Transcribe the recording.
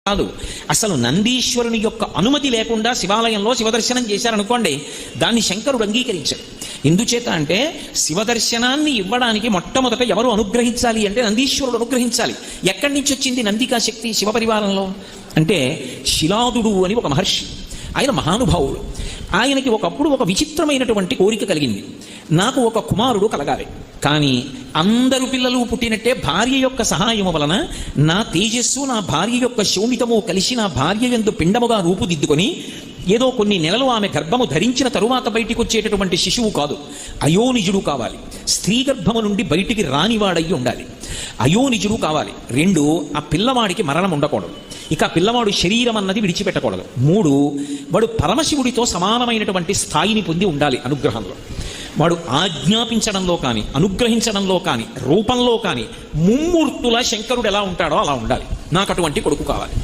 కాదు. అసలు నందీశ్వరుని యొక్క అనుమతి లేకుండా శివాలయంలో శివదర్శనం చేశారనుకోండి, దాన్ని శంకరుడు అంగీకరించాడు. ఎందుచేత అంటే శివదర్శనాన్ని ఇవ్వడానికి మొట్టమొదట ఎవరు అనుగ్రహించాలి అంటే నందీశ్వరుడు అనుగ్రహించాలి. ఎక్కడి నుంచి వచ్చింది నందికా శక్తి శివపరివారంలో అంటే శిలాదుడు అని ఒక మహర్షి, ఆయన మహానుభావుడు. ఆయనకి ఒకప్పుడు ఒక విచిత్రమైనటువంటి కోరిక కలిగింది, నాకు ఒక కుమారుడు కలగాలి, కానీ అందరు పిల్లలు పుట్టినట్టే భార్య యొక్క సహాయము వలన నా తేజస్సు నా భార్య యొక్క శోణితము కలిసి నా భార్య యందు పిండముగా రూపుదిద్దుకొని ఏదో కొన్ని నెలలు ఆమె గర్భము ధరించిన తరువాత బయటికి వచ్చేటటువంటి శిశువు కాదు, అయోనిజుడు కావాలి. స్త్రీ గర్భము నుండి బయటికి రానివాడయ్యి ఉండాలి, అయోనిజుడు కావాలి. 2, ఆ పిల్లవాడికి మరణం ఉండకూడదు, ఇక పిల్లవాడు శరీరం అన్నది విడిచిపెట్టకూడదు. 3, వాడు పరమశివుడితో సమానమైనటువంటి స్థాయిని పొంది ఉండాలి అనుగ్రహంలో. వాడు ఆజ్ఞాపించడంలో కానీ అనుగ్రహించడంలో కానీ రూపంలో కానీ ముమ్మూర్తుల శంకరుడు ఎలా ఉంటాడో అలా ఉండాలి. నాకు అటువంటి కొడుకు కావాలి.